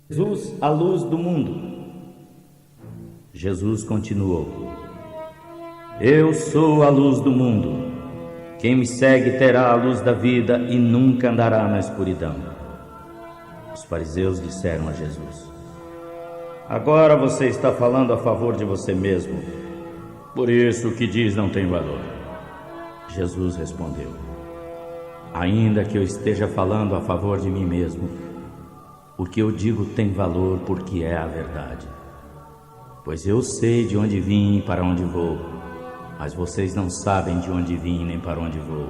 Jesus, a luz do mundo. Jesus continuou: Eu sou a luz do mundo. Quem me segue terá a luz da vida e nunca andará na escuridão. Os fariseus disseram a Jesus: Agora você está falando a favor de você mesmo. Por isso o que diz não tem valor. Jesus respondeu: Ainda que eu esteja falando a favor de mim mesmo, o que eu digo tem valor porque é a verdade. Pois eu sei de onde vim e para onde vou, mas vocês não sabem de onde vim nem para onde vou.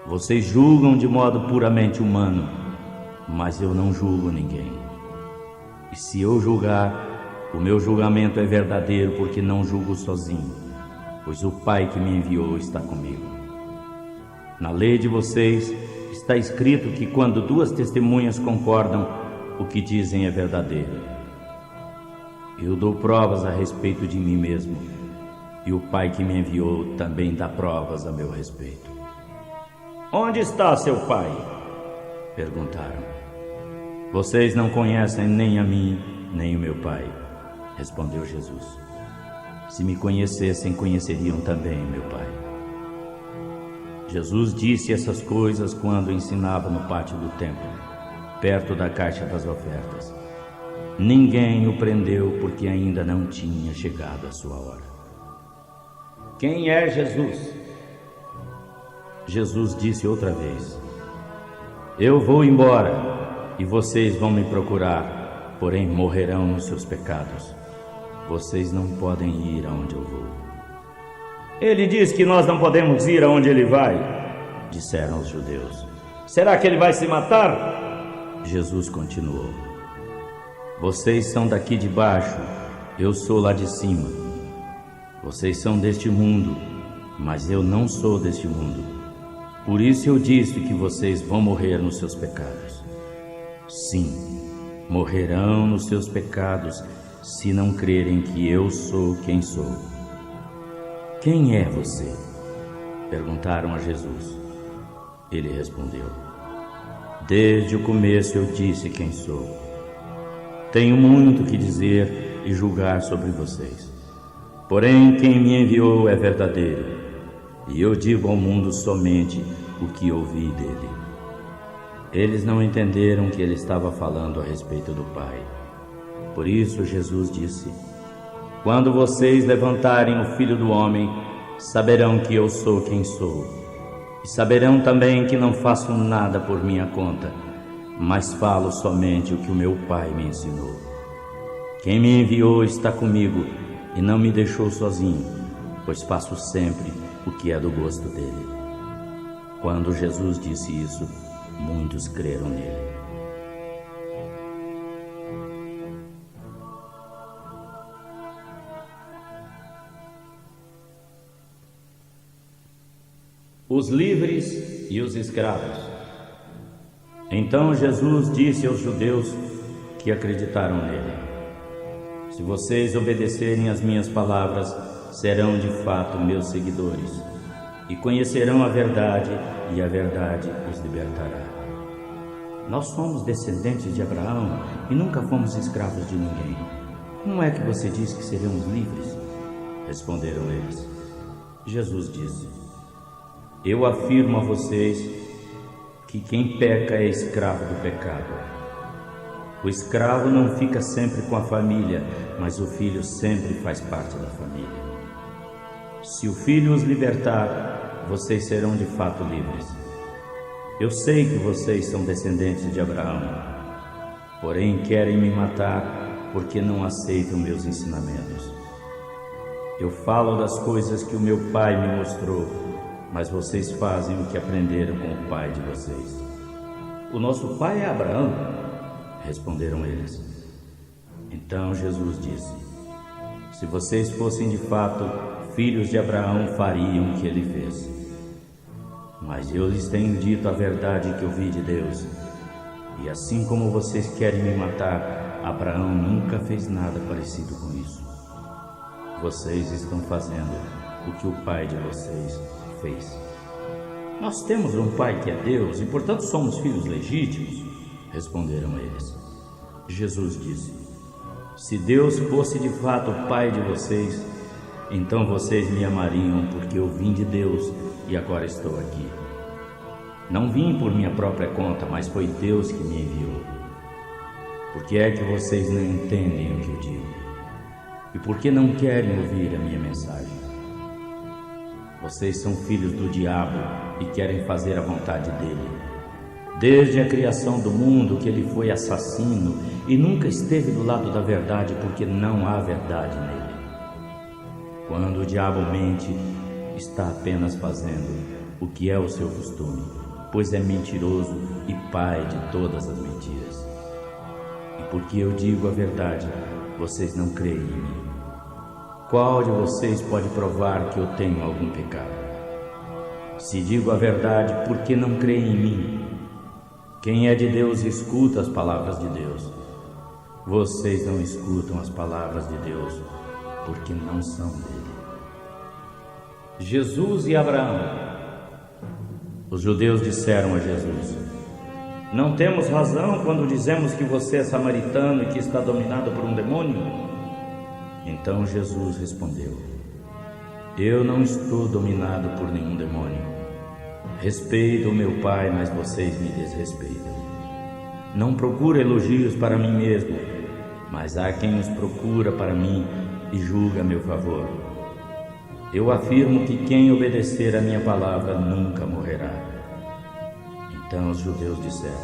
Vocês julgam de modo puramente humano, mas eu não julgo ninguém. E se eu julgar, o meu julgamento é verdadeiro porque não julgo sozinho, pois o Pai que me enviou está comigo. Na lei de vocês está escrito que quando duas testemunhas concordam, o que dizem é verdadeiro. Eu dou provas a respeito de mim mesmo, e o Pai que me enviou também dá provas a meu respeito. Onde está seu Pai? Perguntaram. Vocês não conhecem nem a mim, nem o meu Pai, respondeu Jesus. Se me conhecessem, conheceriam também meu Pai. Jesus disse essas coisas quando ensinava no pátio do templo, perto da caixa das ofertas. Ninguém o prendeu porque ainda não tinha chegado a sua hora. Quem é Jesus? Jesus disse outra vez: Eu vou embora e vocês vão me procurar, porém morrerão nos seus pecados. Vocês não podem ir aonde eu vou. Ele diz que nós não podemos ir aonde ele vai, disseram os judeus. Será que ele vai se matar? Jesus continuou: Vocês são daqui de baixo, eu sou lá de cima. Vocês são deste mundo, mas eu não sou deste mundo. Por isso eu disse que vocês vão morrer nos seus pecados. Sim, morrerão nos seus pecados se não crerem que eu sou quem sou. Quem é você? Perguntaram a Jesus. Ele respondeu: Desde o começo eu disse quem sou. Tenho muito que dizer e julgar sobre vocês. Porém, quem me enviou é verdadeiro, e eu digo ao mundo somente o que ouvi dele. Eles não entenderam que ele estava falando a respeito do Pai. Por isso Jesus disse: Quando vocês levantarem o Filho do Homem, saberão que eu sou quem sou. E saberão também que não faço nada por minha conta, mas falo somente o que o meu Pai me ensinou. Quem me enviou está comigo e não me deixou sozinho, pois faço sempre o que é do gosto dele. Quando Jesus disse isso, muitos creram nele. Os livres e os escravos. Então Jesus disse aos judeus que acreditaram nele: Se vocês obedecerem às minhas palavras, serão de fato meus seguidores, e conhecerão a verdade, e a verdade os libertará. Nós somos descendentes de Abraão e nunca fomos escravos de ninguém. Como é que você diz que seremos livres? Responderam eles. Jesus disse: Eu afirmo a vocês que quem peca é escravo do pecado. O escravo não fica sempre com a família, mas o filho sempre faz parte da família. Se o filho os libertar, vocês serão de fato livres. Eu sei que vocês são descendentes de Abraão, porém querem me matar porque não aceitam meus ensinamentos. Eu falo das coisas que o meu pai me mostrou, mas vocês fazem o que aprenderam com o pai de vocês. O nosso pai é Abraão, responderam eles. Então Jesus disse: Se vocês fossem de fato filhos de Abraão, fariam o que ele fez. Mas eu lhes tenho dito a verdade que ouvi de Deus. E assim como vocês querem me matar, Abraão nunca fez nada parecido com isso. Vocês estão fazendo o que o pai de vocês fez. Nós temos um pai que é Deus e portanto somos filhos legítimos, responderam eles. Jesus disse: se Deus fosse de fato o Pai de vocês, então vocês me amariam, porque eu vim de Deus e agora estou aqui. Não vim por minha própria conta, mas foi Deus que me enviou. Por que é que vocês não entendem o que eu digo? E por que não querem ouvir a minha mensagem? Vocês são filhos do diabo e querem fazer a vontade dele. Desde a criação do mundo que ele foi assassino e nunca esteve do lado da verdade, porque não há verdade nele. Quando o diabo mente, está apenas fazendo o que é o seu costume, pois é mentiroso e pai de todas as mentiras. E porque eu digo a verdade, vocês não creem em mim. Qual de vocês pode provar que eu tenho algum pecado? Se digo a verdade, por que não creem em mim? Quem é de Deus escuta as palavras de Deus. Vocês não escutam as palavras de Deus, porque não são dele. Jesus e Abraão. Os judeus disseram a Jesus: não temos razão quando dizemos que você é samaritano e que está dominado por um demônio? Então Jesus respondeu: eu não estou dominado por nenhum demônio. Respeito o meu Pai, mas vocês me desrespeitam. Não procuro elogios para mim mesmo, mas há quem os procura para mim e julga a meu favor. Eu afirmo que quem obedecer a minha palavra nunca morrerá. Então os judeus disseram: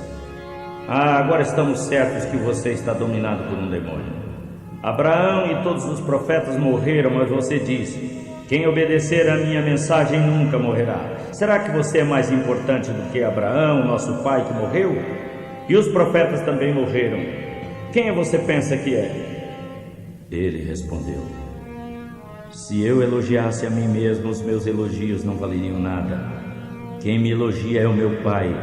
agora estamos certos que você está dominado por um demônio. Abraão e todos os profetas morreram, mas você diz: quem obedecer a minha mensagem nunca morrerá. Será que você é mais importante do que Abraão, nosso pai, que morreu? E os profetas também morreram. Quem você pensa que é? Ele respondeu: se eu elogiasse a mim mesmo, os meus elogios não valeriam nada. Quem me elogia é o meu Pai,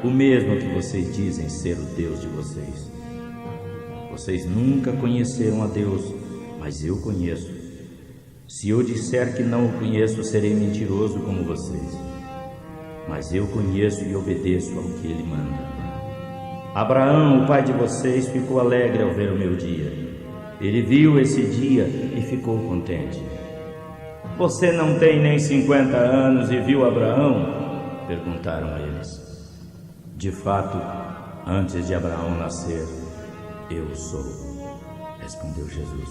o mesmo que vocês dizem ser o Deus de vocês. Vocês nunca conheceram a Deus, mas eu conheço. Se eu disser que não o conheço, serei mentiroso como vocês. Mas eu conheço e obedeço ao que ele manda. Abraão, o pai de vocês, ficou alegre ao ver o meu dia. Ele viu esse dia e ficou contente. Você não tem nem 50 anos e viu Abraão? Perguntaram eles. De fato, antes de Abraão nascer, eu sou, respondeu Jesus.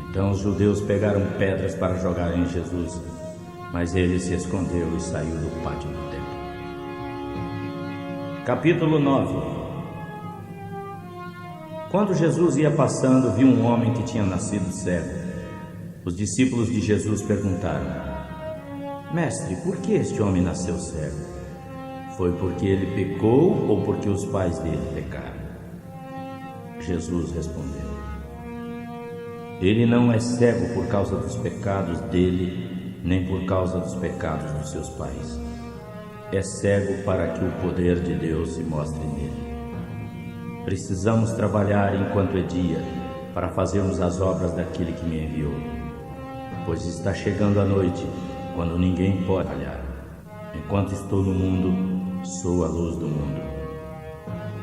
Então os judeus pegaram pedras para jogar em Jesus, mas ele se escondeu e saiu do pátio do templo. Capítulo 9. Quando Jesus ia passando, viu um homem que tinha nascido cego. Os discípulos de Jesus perguntaram: mestre, por que este homem nasceu cego? Foi porque ele pecou ou porque os pais dele pecaram? Jesus respondeu: ele não é cego por causa dos pecados dele, nem por causa dos pecados dos seus pais. É cego para que o poder de Deus se mostre nele. Precisamos trabalhar enquanto é dia, para fazermos as obras daquele que me enviou. Pois está chegando a noite, quando ninguém pode trabalhar. Enquanto estou no mundo, sou a luz do mundo.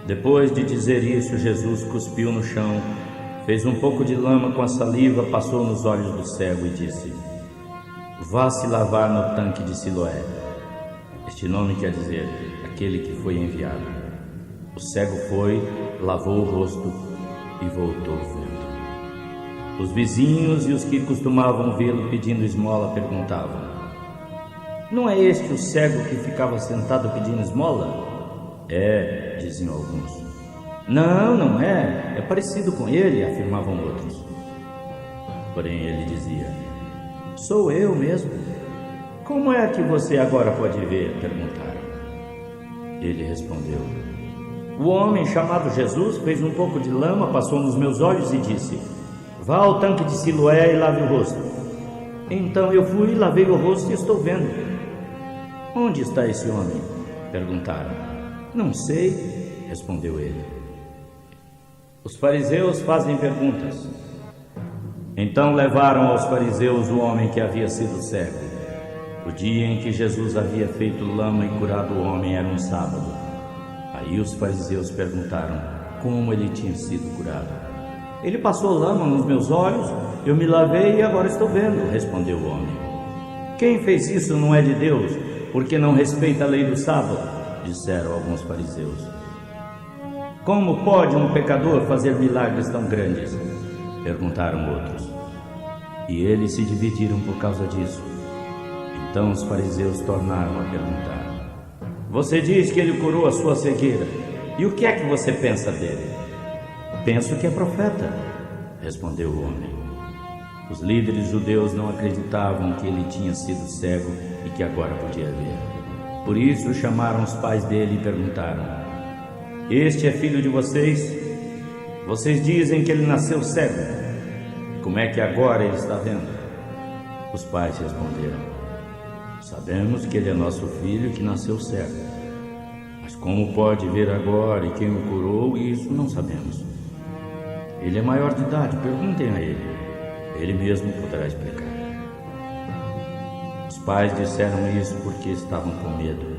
Depois de dizer isso, Jesus cuspiu no chão, fez um pouco de lama com a saliva, passou nos olhos do cego e disse: vá se lavar no tanque de Siloé. Este nome quer dizer aquele que foi enviado. O cego foi, lavou o rosto e voltou vendo. Os vizinhos e os que costumavam vê-lo pedindo esmola perguntavam: não é este o cego que ficava sentado pedindo esmola? É, diziam alguns. Não, não é. É parecido com ele, afirmavam outros. Porém ele dizia: sou eu mesmo. Como é que você agora pode ver? Perguntaram. Ele respondeu: o homem chamado Jesus fez um pouco de lama, passou nos meus olhos e disse: vá ao tanque de Siloé e lave o rosto. Então eu fui, lavei o rosto e estou vendo. Onde está esse homem? Perguntaram. Não sei, respondeu ele. Os fariseus fazem perguntas. Então levaram aos fariseus o homem que havia sido cego. O dia em que Jesus havia feito lama e curado o homem era um sábado. Aí os fariseus perguntaram: como ele tinha sido curado. Ele passou lama nos meus olhos, eu me lavei e agora estou vendo, respondeu o homem. Quem fez isso não é de Deus, porque não respeita a lei do sábado, disseram alguns fariseus. Como pode um pecador fazer milagres tão grandes? Perguntaram outros. E eles se dividiram por causa disso. Então os fariseus tornaram a perguntar: Você diz que ele curou a sua cegueira, e o que é que você pensa dele? Penso que é profeta, respondeu o homem. Os líderes judeus não acreditavam que ele tinha sido cego e que agora podia ver. Por isso chamaram os pais dele e perguntaram: Este é filho de vocês? Vocês dizem que ele nasceu cego. Como é que agora ele está vendo? Os pais responderam: Sabemos que ele é nosso filho que nasceu cego. Mas como pode ver agora e quem o curou, isso não sabemos. Ele é maior de idade, perguntem a ele. Ele mesmo poderá explicar. Os pais disseram isso porque estavam com medo,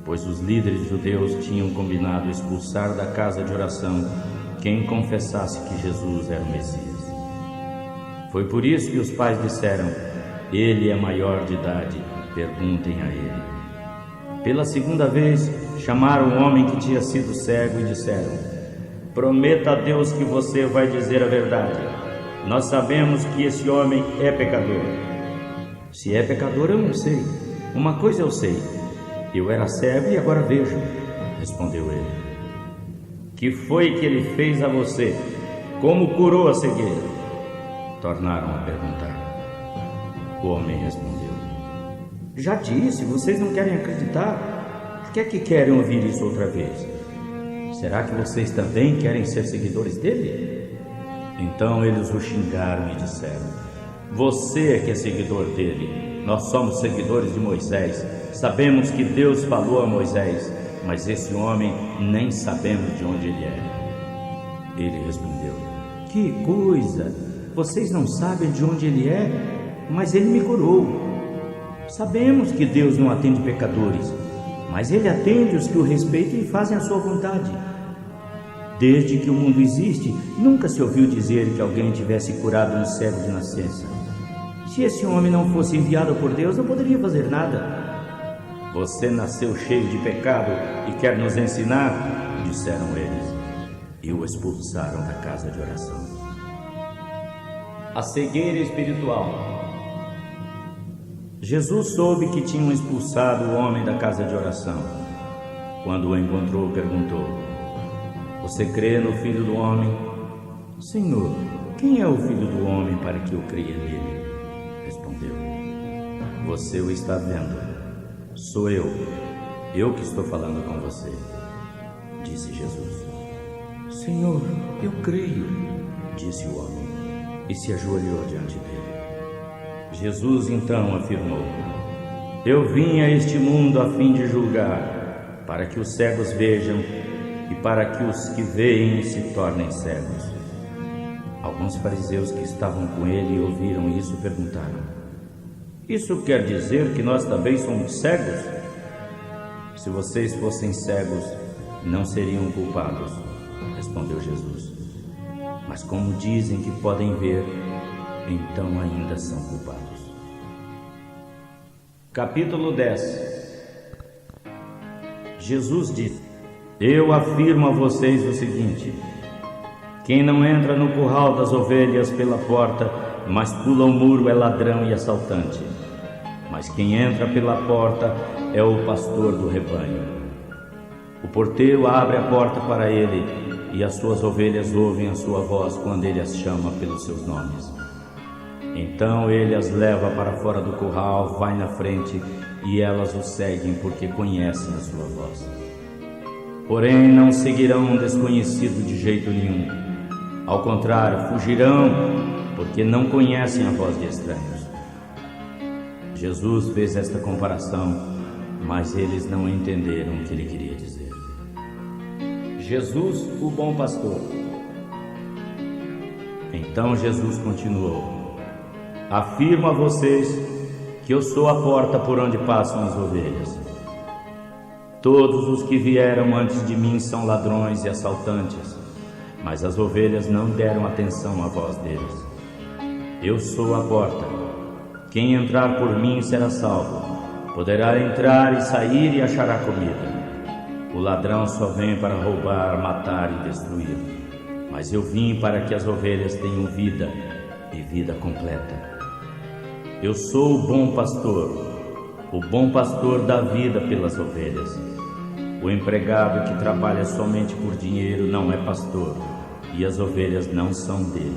pois os líderes judeus tinham combinado expulsar da casa de oração quem confessasse que Jesus era o Messias. Foi por isso que os pais disseram: Ele é maior de idade, perguntem a ele. Pela segunda vez, chamaram o homem que tinha sido cego e disseram: Prometa a Deus que você vai dizer a verdade. Nós sabemos que esse homem é pecador. Se é pecador, eu não sei. Uma coisa eu sei: eu era cego e agora vejo, respondeu ele. Que foi que ele fez a você? Como curou a cegueira? Tornaram a perguntar. O homem respondeu: Já disse, vocês não querem acreditar. Por que é que querem ouvir isso outra vez? Será que vocês também querem ser seguidores dele? Então eles o xingaram e disseram: Você é que é seguidor dele. Nós somos seguidores de Moisés. Sabemos que Deus falou a Moisés, mas esse homem nem sabemos de onde ele é. Ele respondeu: Que coisa! Vocês não sabem de onde ele é, mas ele me curou. Sabemos que Deus não atende pecadores, mas ele atende os que o respeitam e fazem a sua vontade. Desde que o mundo existe, nunca se ouviu dizer que alguém tivesse curado um cego de nascença. Se esse homem não fosse enviado por Deus, não poderia fazer nada. Você nasceu cheio de pecado e quer nos ensinar? Disseram eles, e o expulsaram da casa de oração. A cegueira espiritual. Jesus soube que tinham expulsado o homem da casa de oração. Quando o encontrou, perguntou: Você crê no Filho do Homem? Senhor, quem é o Filho do Homem para que eu creia nele? Respondeu: Você o está vendo. Sou eu que estou falando com você. Disse Jesus. Senhor, eu creio, disse o homem, e se ajoelhou diante dele. Jesus então afirmou: Eu vim a este mundo a fim de julgar, para que os cegos vejam e para que os que veem se tornem cegos. Alguns fariseus que estavam com ele e ouviram isso perguntaram: Isso quer dizer que nós também somos cegos? Se vocês fossem cegos, não seriam culpados, respondeu Jesus. Mas como dizem que podem ver, então ainda são culpados. Capítulo 10. Jesus disse: Eu afirmo a vocês o seguinte: quem não entra no curral das ovelhas pela porta, mas pula o muro é ladrão e assaltante. Mas quem entra pela porta é o pastor do rebanho. O porteiro abre a porta para ele, e as suas ovelhas ouvem a sua voz quando ele as chama pelos seus nomes. Então ele as leva para fora do curral, vai na frente, e elas o seguem porque conhecem a sua voz. Porém não seguirão um desconhecido de jeito nenhum. Ao contrário, fugirão, porque não conhecem a voz de estranhos. Jesus fez esta comparação, mas eles não entenderam o que ele queria dizer. Jesus, o bom pastor. Então Jesus continuou: Afirmo a vocês que eu sou a porta por onde passam as ovelhas. Todos os que vieram antes de mim são ladrões e assaltantes, mas as ovelhas não deram atenção à voz deles. Eu sou a porta. Quem entrar por mim será salvo. Poderá entrar e sair e achará comida. O ladrão só vem para roubar, matar e destruir. Mas eu vim para que as ovelhas tenham vida e vida completa. Eu sou o bom pastor. O bom pastor dá vida pelas ovelhas. O empregado que trabalha somente por dinheiro não é pastor, e as ovelhas não são dele.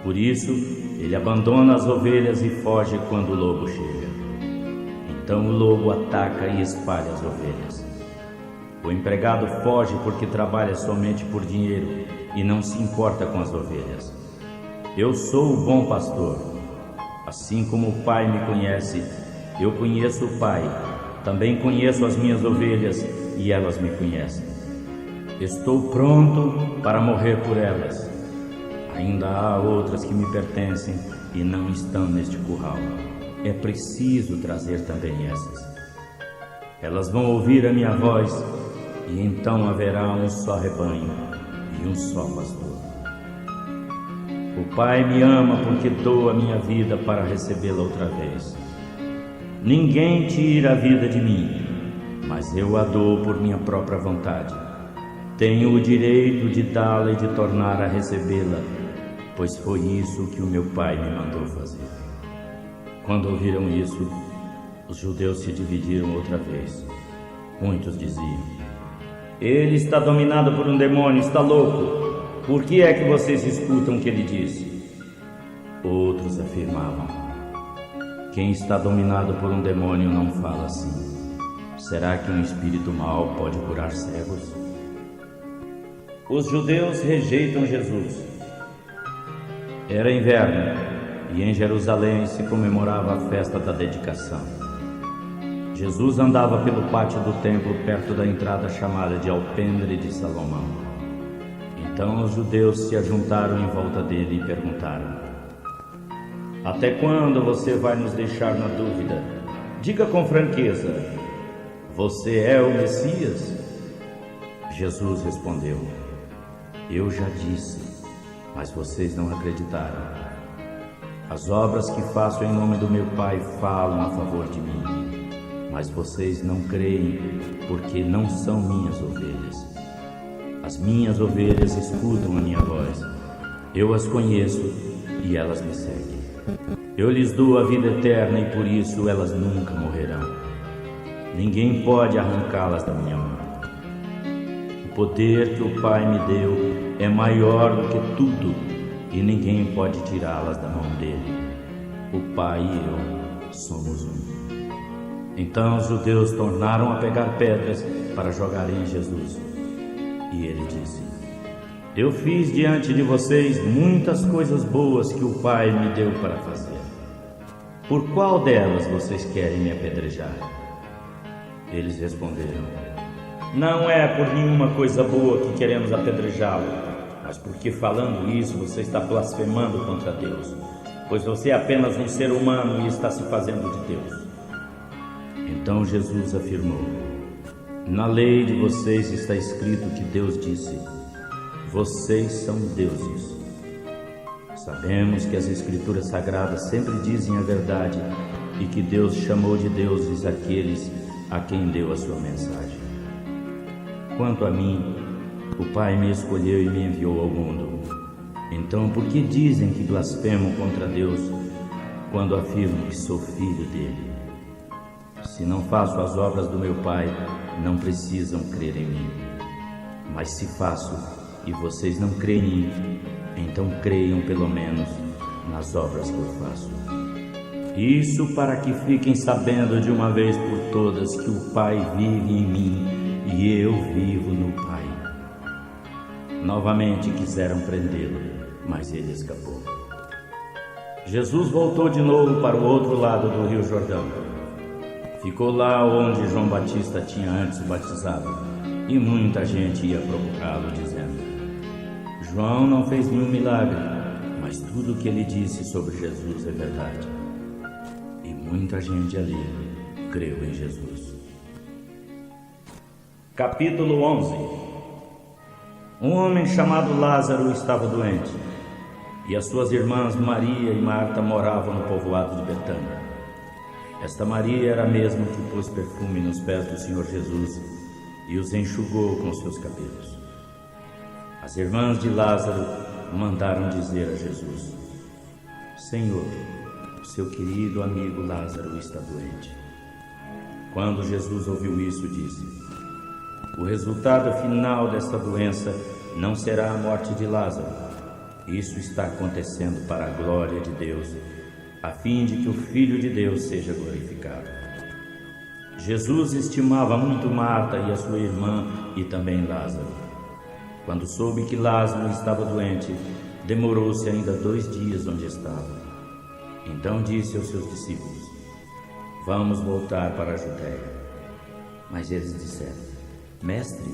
Por isso, ele abandona as ovelhas e foge quando o lobo chega. Então o lobo ataca e espalha as ovelhas. O empregado foge porque trabalha somente por dinheiro e não se importa com as ovelhas. Eu sou o bom pastor. Assim como o Pai me conhece, eu conheço o Pai. Também conheço as minhas ovelhas e elas me conhecem. Estou pronto para morrer por elas. Ainda há outras que me pertencem e não estão neste curral. É preciso trazer também essas. Elas vão ouvir a minha voz e então haverá um só rebanho e um só pastor. O Pai me ama porque dou a minha vida para recebê-la outra vez. Ninguém tira a vida de mim, mas eu a dou por minha própria vontade. Tenho o direito de dá-la e de tornar a recebê-la, pois foi isso que o meu Pai me mandou fazer. Quando ouviram isso, os judeus se dividiram outra vez. Muitos diziam: ele está dominado por um demônio, está louco. Por que é que vocês escutam o que ele diz? Outros afirmavam: quem está dominado por um demônio não fala assim. Será que um espírito mau pode curar cegos? Os judeus rejeitam Jesus. Era inverno e em Jerusalém se comemorava a festa da dedicação. Jesus andava pelo pátio do templo perto da entrada chamada de Alpendre de Salomão. Então os judeus se ajuntaram em volta dele e perguntaram: até quando você vai nos deixar na dúvida? Diga com franqueza: você é o Messias? Jesus respondeu: eu já disse, mas vocês não acreditaram. As obras que faço em nome do meu Pai falam a favor de mim, mas vocês não creem porque não são minhas ovelhas. As minhas ovelhas escutam a minha voz. Eu as conheço e elas me seguem. Eu lhes dou a vida eterna e por isso elas nunca morrerão. Ninguém pode arrancá-las da minha mão. O poder que o Pai me deu é maior do que tudo e ninguém pode tirá-las da mão dele. O Pai e eu somos um. Então os judeus tornaram a pegar pedras para jogarem em Jesus. E ele disse: eu fiz diante de vocês muitas coisas boas que o Pai me deu para fazer. Por qual delas vocês querem me apedrejar? Eles responderam: não é por nenhuma coisa boa que queremos apedrejá-lo, mas porque falando isso você está blasfemando contra Deus, pois você é apenas um ser humano e está se fazendo de Deus. Então Jesus afirmou: na lei de vocês está escrito que Deus disse: vocês são deuses. Sabemos que as Escrituras Sagradas sempre dizem a verdade e que Deus chamou de deuses aqueles a quem deu a sua mensagem. Quanto a mim, o Pai me escolheu e me enviou ao mundo. Então, por que dizem que blasfemo contra Deus quando afirmo que sou filho dele? Se não faço as obras do meu Pai, não precisam crer em mim. Mas se faço e vocês não creem em mim, então creiam pelo menos nas obras que eu faço. Isso para que fiquem sabendo de uma vez por todas que o Pai vive em mim e eu vivo no Pai. Novamente quiseram prendê-lo, mas ele escapou. Jesus voltou de novo para o outro lado do Rio Jordão. Ficou lá onde João Batista tinha antes o batizado, e muita gente ia procurá-lo, dizendo: João não fez nenhum milagre, mas tudo o que ele disse sobre Jesus é verdade. E muita gente ali creu em Jesus. Capítulo 11. Um homem chamado Lázaro estava doente, e as suas irmãs Maria e Marta moravam no povoado de Betânia. Esta Maria era a mesma que pôs perfume nos pés do Senhor Jesus e os enxugou com seus cabelos. As irmãs de Lázaro mandaram dizer a Jesus: Senhor, o seu querido amigo Lázaro está doente. Quando Jesus ouviu isso, disse: O resultado final desta doença não será a morte de Lázaro. Isso está acontecendo para a glória de Deus, a fim de que o Filho de Deus seja glorificado. Jesus estimava muito Marta e a sua irmã e também Lázaro. Quando soube que Lázaro estava doente, demorou-se ainda 2 dias onde estava. Então disse aos seus discípulos: Vamos voltar para a Judéia. Mas eles disseram: Mestre,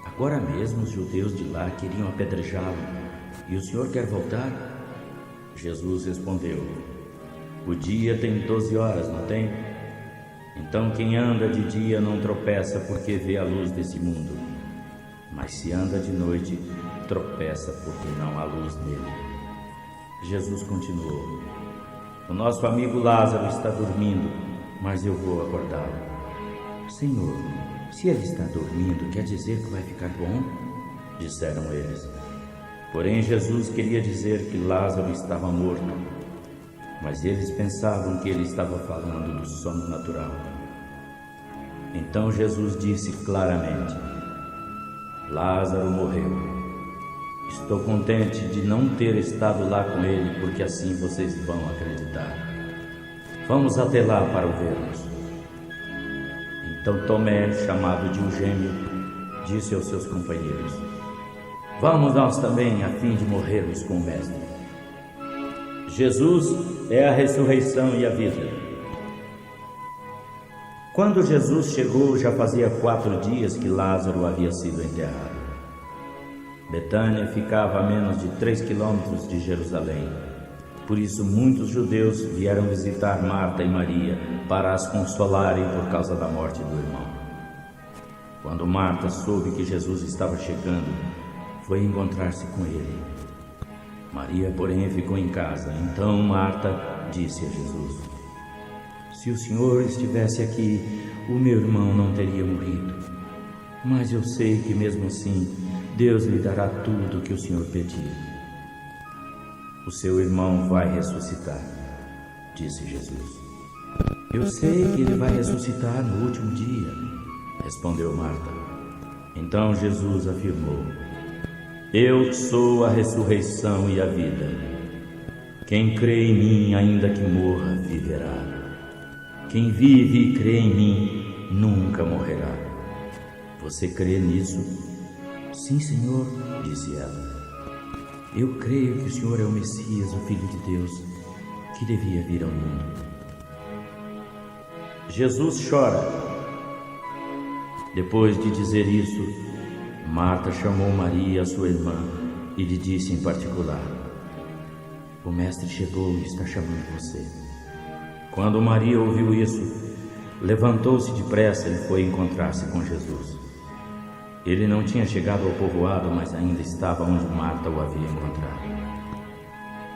agora mesmo os judeus de lá queriam apedrejá-lo, e o Senhor quer voltar? Jesus respondeu: O dia tem 12 horas, não tem? Então quem anda de dia não tropeça porque vê a luz desse mundo, mas se anda de noite, tropeça porque não há luz nele. Jesus continuou: O nosso amigo Lázaro está dormindo, mas eu vou acordá-lo. Senhor, se ele está dormindo, quer dizer que vai ficar bom? Disseram eles. Porém Jesus queria dizer que Lázaro estava morto, mas eles pensavam que ele estava falando do sono natural. Então Jesus disse claramente: Lázaro morreu. Estou contente de não ter estado lá com ele, porque assim vocês vão acreditar. Vamos até lá para o vermos. Então Tomé, chamado de um gêmeo, disse aos seus companheiros: Vamos nós também, a fim de morrermos com o Mestre. Jesus é a ressurreição e a vida. Quando Jesus chegou, já fazia 4 dias que Lázaro havia sido enterrado. Betânia ficava a menos de 3 quilômetros de Jerusalém. Por isso muitos judeus vieram visitar Marta e Maria para as consolarem por causa da morte do irmão. Quando Marta soube que Jesus estava chegando, foi encontrar-se com ele. Maria, porém, ficou em casa. Então Marta disse a Jesus: Se o Senhor estivesse aqui, o meu irmão não teria morrido. Mas eu sei que mesmo assim, Deus lhe dará tudo o que o Senhor pedir. O seu irmão vai ressuscitar, disse Jesus. Eu sei que ele vai ressuscitar no último dia, respondeu Marta. Então Jesus afirmou: Eu sou a ressurreição e a vida. Quem crê em mim, ainda que morra, viverá. Quem vive e crê em mim, nunca morrerá. Você crê nisso? Sim, Senhor, disse ela. Eu creio que o Senhor é o Messias, o Filho de Deus, que devia vir ao mundo. Jesus chora. Depois de dizer isso, Marta chamou Maria, sua irmã, e lhe disse em particular: O Mestre chegou e está chamando você. Quando Maria ouviu isso, levantou-se depressa e foi encontrar-se com Jesus. Ele não tinha chegado ao povoado, mas ainda estava onde Marta o havia encontrado.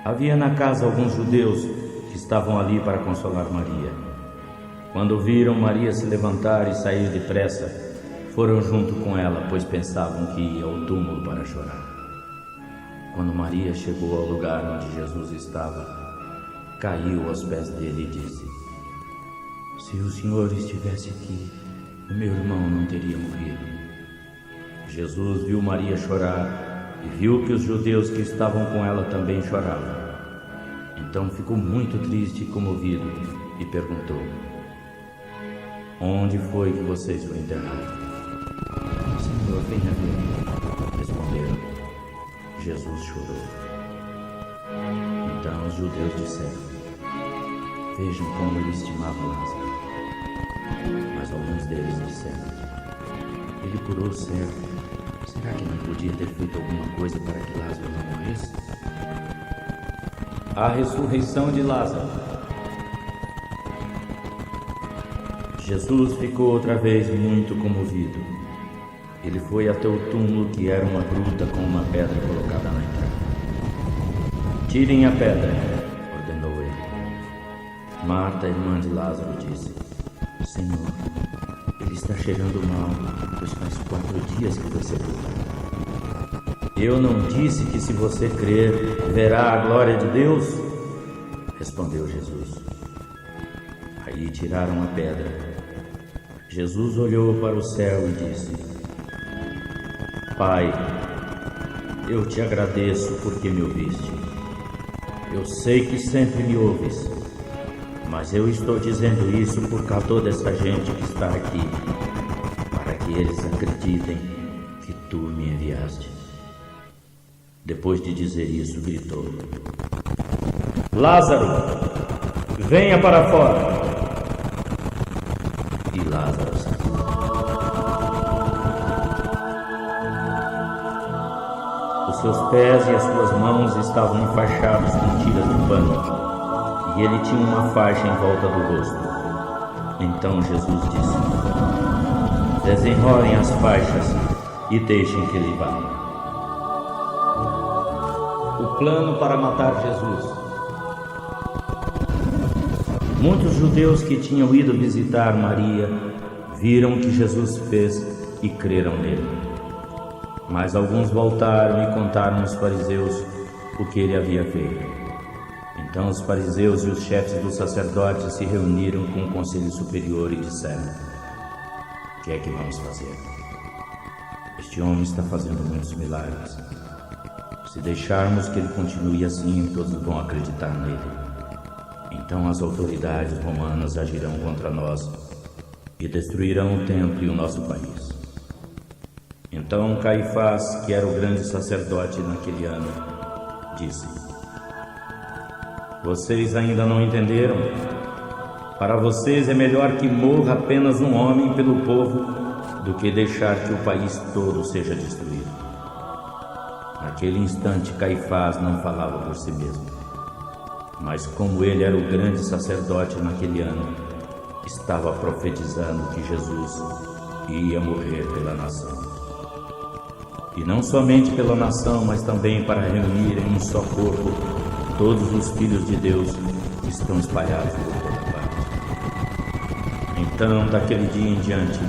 Havia na casa alguns judeus que estavam ali para consolar Maria. Quando viram Maria se levantar e sair depressa, foram junto com ela, pois pensavam que ia ao túmulo para chorar. Quando Maria chegou ao lugar onde Jesus estava, caiu aos pés dele e disse: Se o Senhor estivesse aqui, o meu irmão não teria morrido. Jesus viu Maria chorar e viu que os judeus que estavam com ela também choravam. Então ficou muito triste e comovido e perguntou: Onde foi que vocês o enterraram? Senhor, venha ver, responderam. Jesus chorou. Então os judeus disseram: Vejam como ele estimava Lázaro. Mas alguns deles disseram: Ele curou o cego. Será que não podia ter feito alguma coisa para que Lázaro não morresse? A ressurreição de Lázaro. Jesus ficou outra vez muito comovido Ele foi até o túmulo, que era uma gruta com uma pedra colocada na entrada. Tirem a pedra, ordenou ele. Marta, irmã de Lázaro, disse: Senhor, ele está cheirando mal, pois faz 4 dias que foi sepultado. Eu não disse que, se você crer, verá a glória de Deus? Respondeu Jesus. Aí tiraram a pedra. Jesus olhou para o céu e disse: Pai, eu te agradeço porque me ouviste. Eu sei que sempre me ouves, mas eu estou dizendo isso por causa de toda essa gente que está aqui, para que eles acreditem que tu me enviaste. Depois de dizer isso, gritou: Lázaro, venha para fora. E Lázaro saiu. Os seus pés e as suas mãos estavam enfaixados com tiras de pano, e ele tinha uma faixa em volta do rosto. Então Jesus disse: Desenrolem as faixas e deixem que ele vá. O plano para matar Jesus. Muitos judeus que tinham ido visitar Maria viram o que Jesus fez e creram nele. Mas alguns voltaram e contaram aos fariseus o que ele havia feito. Então os fariseus e os chefes dos sacerdotes se reuniram com o conselho superior e disseram: O que é que vamos fazer? Este homem está fazendo muitos milagres. Se deixarmos que ele continue assim, todos vão acreditar nele. Então as autoridades romanas agirão contra nós e destruirão o templo e o nosso país. Então Caifás, que era o grande sacerdote naquele ano, disse: Vocês ainda não entenderam? Para vocês é melhor que morra apenas um homem pelo povo do que deixar que o país todo seja destruído. Naquele instante Caifás não falava por si mesmo, mas como ele era o grande sacerdote naquele ano, estava profetizando que Jesus ia morrer pela nação. E não somente pela nação, mas também para reunir em um só corpo todos os filhos de Deus que estão espalhados por toda parte. Então, daquele dia em diante,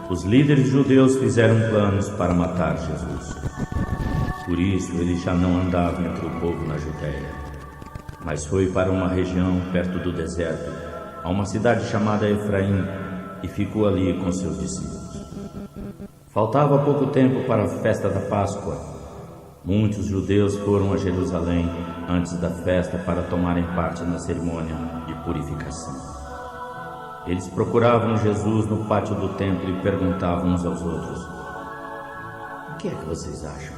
os líderes judeus fizeram planos para matar Jesus. Por isso, ele já não andava entre o povo na Judéia, mas foi para uma região perto do deserto, a uma cidade chamada Efraim, e ficou ali com seus discípulos. Faltava pouco tempo para a festa da Páscoa. Muitos judeus foram a Jerusalém antes da festa para tomarem parte na cerimônia de purificação. Eles procuravam Jesus no pátio do templo e perguntavam uns aos outros: O que é que vocês acham?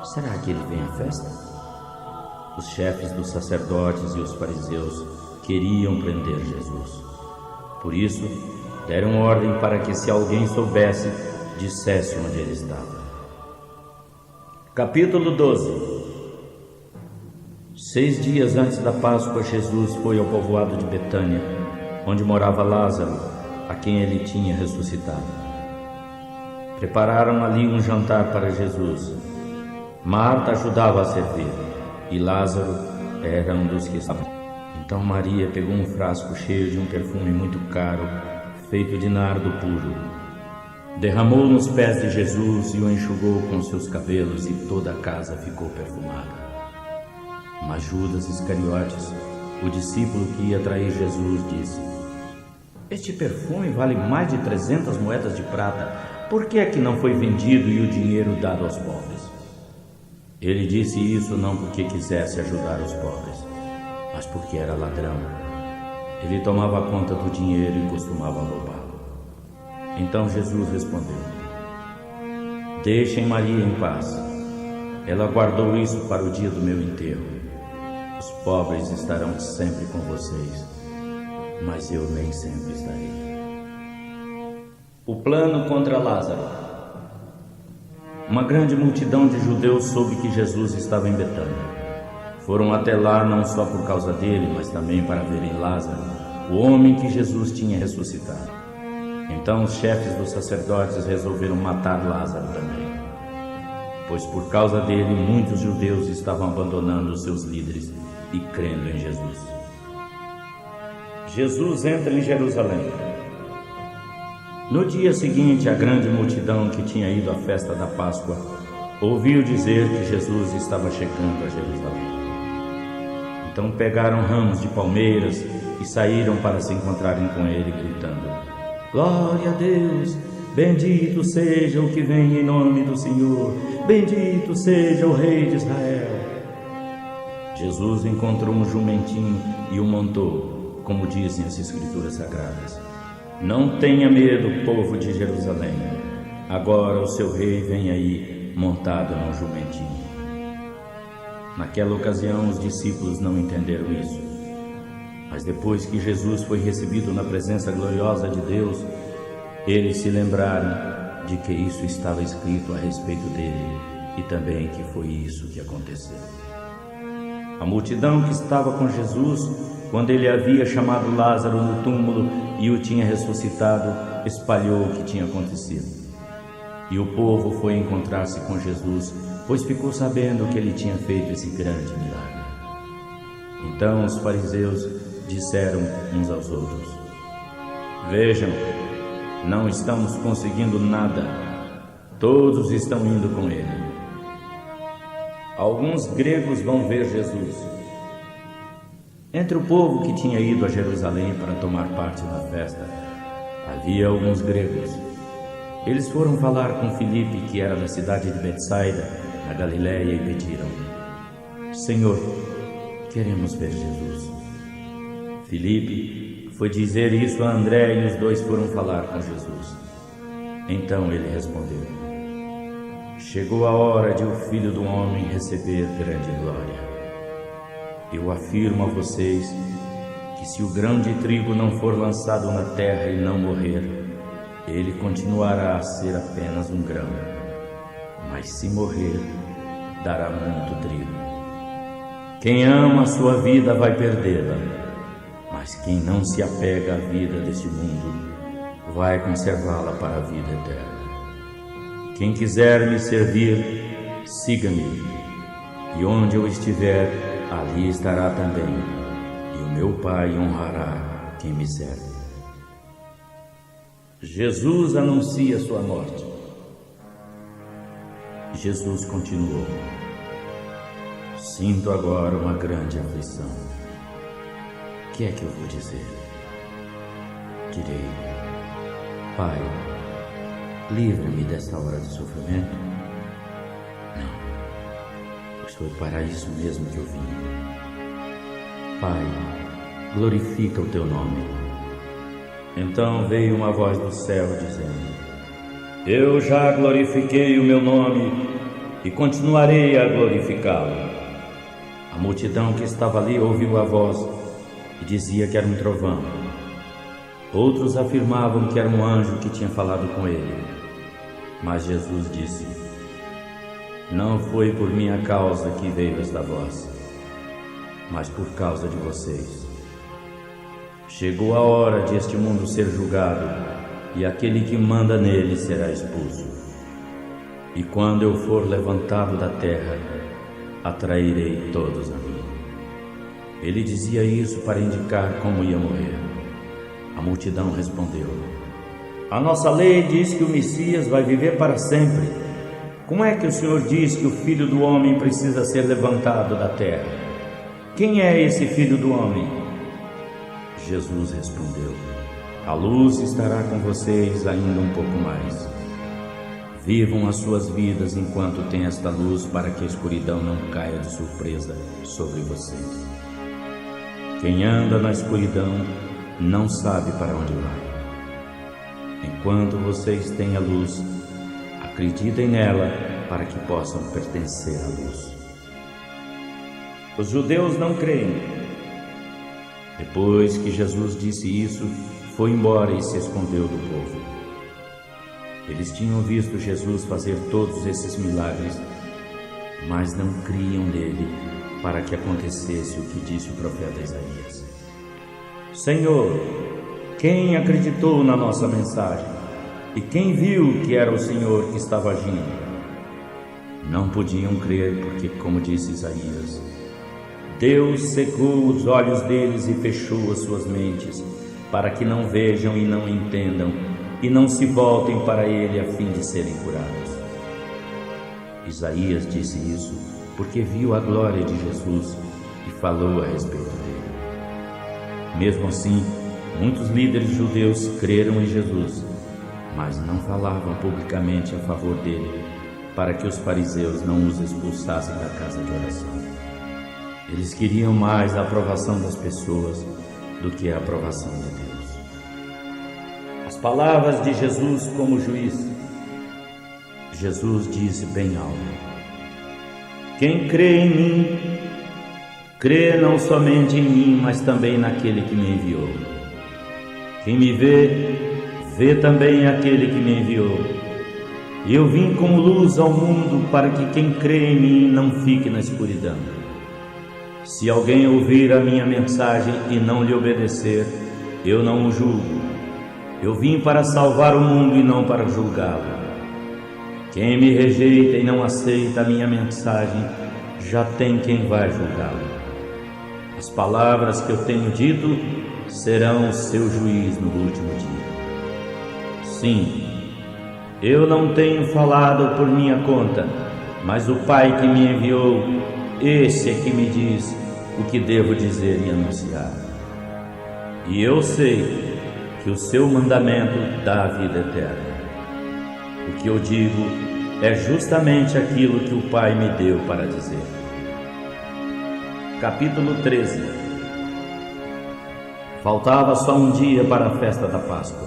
Será que ele vem à festa? Os chefes dos sacerdotes e os fariseus queriam prender Jesus. Por isso, deram ordem para que, se alguém soubesse, dissesse onde ele estava. Capítulo 12. 6 dias antes da Páscoa, Jesus foi ao povoado de Betânia, onde morava Lázaro, a quem ele tinha ressuscitado. Prepararam ali um jantar para Jesus. Marta ajudava a servir, e Lázaro era um dos que estavam. Então Maria pegou um frasco cheio de um perfume muito caro, feito de nardo puro. Derramou nos pés de Jesus e o enxugou com seus cabelos, e toda a casa ficou perfumada. Mas Judas Iscariotes, o discípulo que ia trair Jesus, disse: Este perfume vale mais de 300 moedas de prata. Por que é que não foi vendido e o dinheiro dado aos pobres? Ele disse isso não porque quisesse ajudar os pobres, mas porque era ladrão. Ele tomava conta do dinheiro e costumava roubá-lo. Então Jesus respondeu: Deixem Maria em paz. Ela guardou isso para o dia do meu enterro. Os pobres estarão sempre com vocês, mas eu nem sempre estarei. O plano contra Lázaro. Uma grande multidão de judeus soube que Jesus estava em Betânia. Foram até lá não só por causa dele, mas também para verem Lázaro, o homem que Jesus tinha ressuscitado. Então os chefes dos sacerdotes resolveram matar Lázaro também, pois por causa dele muitos judeus estavam abandonando os seus líderes e crendo em Jesus. Jesus entra em Jerusalém. No dia seguinte, a grande multidão que tinha ido à festa da Páscoa ouviu dizer que Jesus estava chegando a Jerusalém. Então pegaram ramos de palmeiras e saíram para se encontrarem com ele, gritando: Glória a Deus! Bendito seja o que vem em nome do Senhor! Bendito seja o Rei de Israel! Jesus encontrou um jumentinho e o montou, como dizem as Escrituras Sagradas. Não tenha medo, povo de Jerusalém. Agora o seu rei vem aí, montado num jumentinho. Naquela ocasião, os discípulos não entenderam isso. Mas depois que Jesus foi recebido na presença gloriosa de Deus, eles se lembraram de que isso estava escrito a respeito dele e também que foi isso que aconteceu. A multidão que estava com Jesus, quando ele havia chamado Lázaro no túmulo e o tinha ressuscitado, espalhou o que tinha acontecido. E o povo foi encontrar-se com Jesus, pois ficou sabendo que ele tinha feito esse grande milagre. Então os fariseus disseram uns aos outros: Vejam, não estamos conseguindo nada, todos estão indo com ele. Alguns gregos vão ver Jesus. Entre o povo que tinha ido a Jerusalém para tomar parte da festa, havia alguns gregos. Eles foram falar com Filipe, que era da cidade de Betsaida, na Galiléia, e pediram: Senhor, queremos ver Jesus. Filipe foi dizer isso a André e os dois foram falar com Jesus. Então ele respondeu: Chegou a hora de o Filho do Homem receber grande glória. Eu afirmo a vocês que se o grão de trigo não for lançado na terra e não morrer, ele continuará a ser apenas um grão, mas se morrer, dará muito trigo. Quem ama a sua vida vai perdê-la, mas quem não se apega à vida deste mundo vai conservá-la para a vida eterna. Quem quiser me servir, siga-me, e onde eu estiver, ali estará também, e o meu Pai honrará quem me serve. Jesus anuncia sua morte. Jesus continuou: Sinto agora uma grande aflição. O que é que eu vou dizer? Direi: Pai, livra-me desta hora de sofrimento? Não, pois foi para isso mesmo que eu vim. Pai, glorifica o teu nome. Então veio uma voz do céu dizendo: Eu já glorifiquei o meu nome e continuarei a glorificá-lo. A multidão que estava ali ouviu a voz e dizia que era um trovão. Outros afirmavam que era um anjo que tinha falado com ele. Mas Jesus disse: Não foi por minha causa que veio esta voz, mas por causa de vocês. Chegou a hora de este mundo ser julgado, e aquele que manda nele será expulso. E quando eu for levantado da terra, atrairei todos a mim. Ele dizia isso para indicar como ia morrer. A multidão respondeu: A nossa lei diz que o Messias vai viver para sempre. Como é que o Senhor diz que o Filho do Homem precisa ser levantado da terra? Quem é esse Filho do Homem? Jesus respondeu: A luz estará com vocês ainda um pouco mais. Vivam as suas vidas enquanto tem esta luz, para que a escuridão não caia de surpresa sobre vocês. Quem anda na escuridão não sabe para onde vai. Enquanto vocês têm a luz, acreditem nela para que possam pertencer à luz. Os judeus não creem. Depois que Jesus disse isso, foi embora e se escondeu do povo. Eles tinham visto Jesus fazer todos esses milagres, mas não criam nele para que acontecesse o que disse o profeta Isaías: Senhor, Quem acreditou na nossa mensagem? E quem viu que era o Senhor que estava agindo? Não podiam crer porque, como disse Isaías, Deus cegou os olhos deles e fechou as suas mentes, para que não vejam e não entendam, e não se voltem para Ele a fim de serem curados. Isaías disse isso porque viu a glória de Jesus e falou a respeito dele. Mesmo assim, muitos líderes judeus creram em Jesus, mas não falavam publicamente a favor dele, para que os fariseus não os expulsassem da casa de oração. Eles queriam mais a aprovação das pessoas do que a aprovação de Deus. As palavras de Jesus como juiz. Jesus disse bem alto: quem crê em mim, crê não somente em mim, mas também naquele que me enviou. Quem me vê, vê também aquele que me enviou. Eu vim como luz ao mundo para que quem crê em mim não fique na escuridão. Se alguém ouvir a minha mensagem e não lhe obedecer, eu não o julgo. Eu vim para salvar o mundo e não para julgá-lo. Quem me rejeita e não aceita a minha mensagem, já tem quem vai julgá-lo. As palavras que eu tenho dito serão o seu juiz no último dia. Sim, eu não tenho falado por minha conta, mas o Pai que me enviou, esse é que me diz o que devo dizer e anunciar. E eu sei que o seu mandamento dá a vida eterna. O que eu digo é justamente aquilo que o Pai me deu para dizer. Capítulo 13. Faltava só um dia para a festa da Páscoa.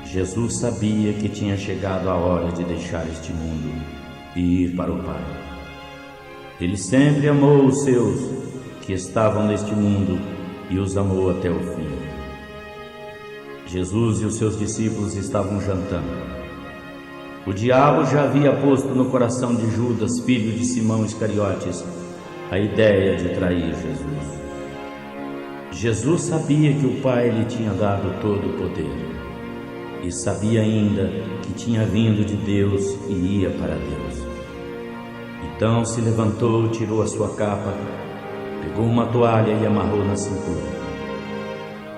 Jesus sabia que tinha chegado a hora de deixar este mundo e ir para o Pai. Ele sempre amou os seus que estavam neste mundo e os amou até o fim. Jesus e os seus discípulos estavam jantando. O diabo já havia posto no coração de Judas, filho de Simão Iscariotes, a ideia de trair Jesus. Jesus sabia que o Pai lhe tinha dado todo o poder e sabia ainda que tinha vindo de Deus e ia para Deus. Então se levantou, tirou a sua capa, pegou uma toalha e amarrou na cintura.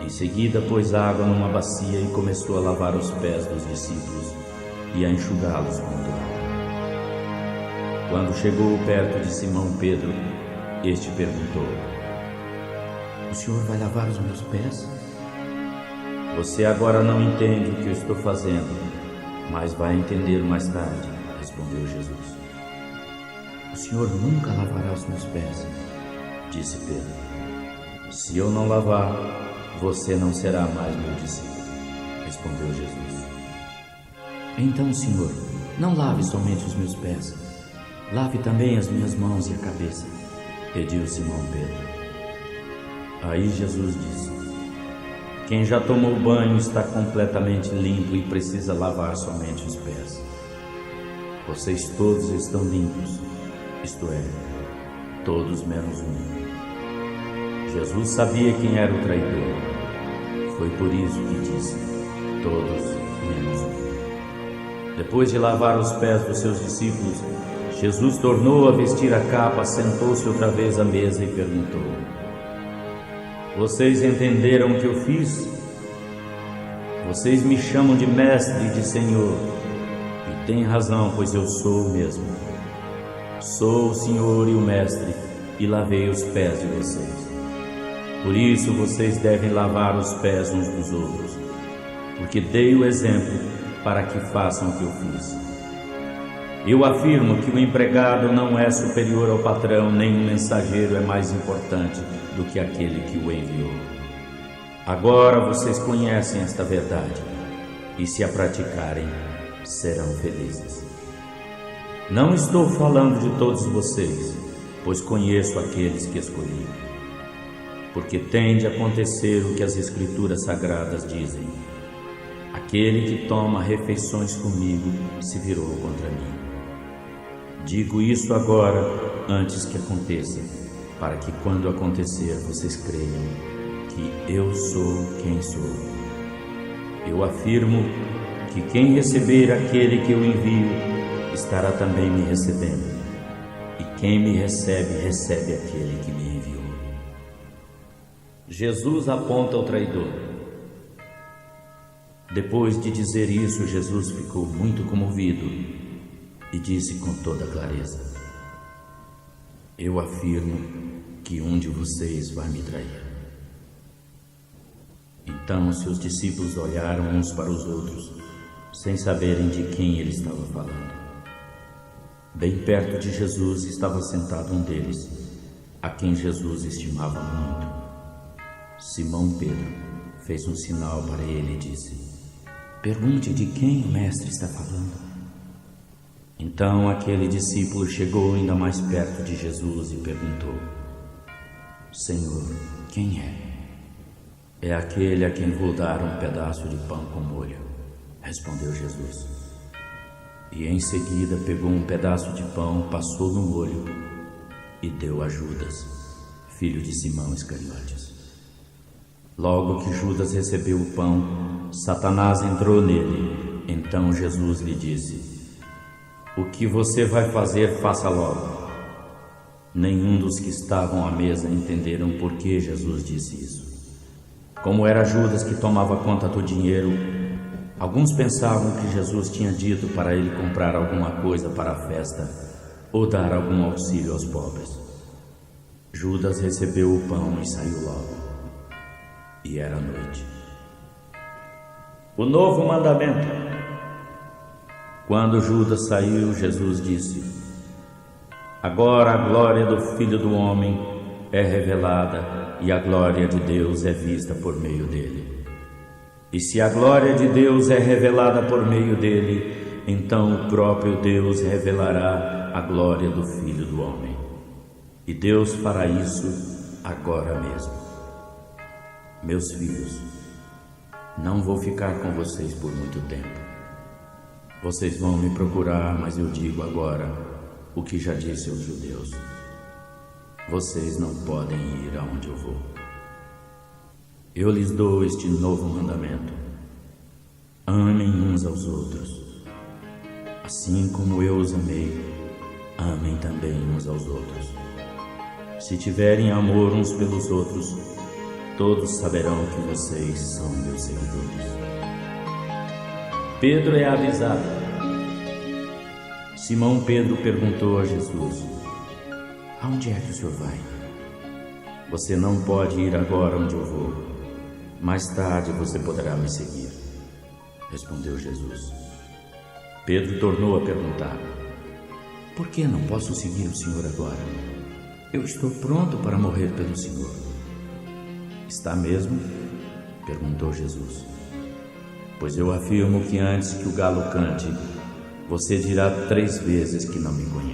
Em seguida pôs água numa bacia e começou a lavar os pés dos discípulos e a enxugá-los com toalha. Quando chegou perto de Simão Pedro, este perguntou: o senhor vai lavar os meus pés? Você agora não entende o que eu estou fazendo, mas vai entender mais tarde, respondeu Jesus. O senhor nunca lavará os meus pés, disse Pedro. Se eu não lavar, você não será mais meu discípulo, respondeu Jesus. Então, Senhor, não lave somente os meus pés, lave também as minhas mãos e a cabeça, pediu Simão Pedro. Aí Jesus disse: quem já tomou banho está completamente limpo e precisa lavar somente os pés. Vocês todos estão limpos, isto é, todos menos um. Jesus sabia quem era o traidor. Foi por isso que disse: todos menos um. Depois de lavar os pés dos seus discípulos, Jesus tornou a vestir a capa, sentou-se outra vez à mesa e perguntou: vocês entenderam o que eu fiz? Vocês me chamam de mestre e de Senhor, e têm razão, pois eu sou o mesmo. Sou o Senhor e o mestre, e lavei os pés de vocês. Por isso vocês devem lavar os pés uns dos outros, porque dei o exemplo para que façam o que eu fiz. Eu afirmo que o empregado não é superior ao patrão, nem o mensageiro é mais importante do que aquele que o enviou. Agora vocês conhecem esta verdade, e se a praticarem, serão felizes. Não estou falando de todos vocês, pois conheço aqueles que escolhi. Porque tem de acontecer o que as Escrituras Sagradas dizem: aquele que toma refeições comigo se virou contra mim. Digo isso agora, antes que aconteça, para que quando acontecer vocês creiam que eu sou quem sou. Eu afirmo que quem receber aquele que eu envio estará também me recebendo, e quem me recebe, recebe aquele que me enviou. Jesus aponta o traidor. Depois de dizer isso, Jesus ficou muito comovido e disse com toda clareza: eu afirmo que um de vocês vai me trair. Então seus discípulos olharam uns para os outros, sem saberem de quem ele estava falando. Bem perto de Jesus estava sentado um deles, a quem Jesus estimava muito. Simão Pedro fez um sinal para ele e disse: pergunte de quem o mestre está falando. Então aquele discípulo chegou ainda mais perto de Jesus e perguntou: Senhor, quem é? É aquele a quem vou dar um pedaço de pão com molho, respondeu Jesus. E em seguida pegou um pedaço de pão, passou no molho e deu a Judas, filho de Simão Iscariotes. Logo que Judas recebeu o pão, Satanás entrou nele. Então Jesus lhe disse: o que você vai fazer, faça logo. Nenhum dos que estavam à mesa entenderam por que Jesus disse isso. Como era Judas que tomava conta do dinheiro, alguns pensavam que Jesus tinha dito para ele comprar alguma coisa para a festa ou dar algum auxílio aos pobres. Judas recebeu o pão e saiu logo. E era noite. O novo mandamento. Quando Judas saiu, Jesus disse: agora a glória do Filho do Homem é revelada e a glória de Deus é vista por meio dele. E se a glória de Deus é revelada por meio dele, então o próprio Deus revelará a glória do Filho do Homem. E Deus fará isso agora mesmo. Meus filhos, não vou ficar com vocês por muito tempo. Vocês vão me procurar, mas eu digo agora o que já disse aos judeus: vocês não podem ir aonde eu vou. Eu lhes dou este novo mandamento: amem uns aos outros. Assim como eu os amei, amem também uns aos outros. Se tiverem amor uns pelos outros, todos saberão que vocês são meus seguidores. Pedro é avisado. Simão Pedro perguntou a Jesus: aonde é que o senhor vai? Você não pode ir agora onde eu vou. Mais tarde você poderá me seguir, respondeu Jesus. Pedro tornou a perguntar: por que não posso seguir o senhor agora? Eu estou pronto para morrer pelo senhor. Está mesmo? Perguntou Jesus. Pois eu afirmo que antes que o galo cante, você dirá 3 vezes que não me conhece.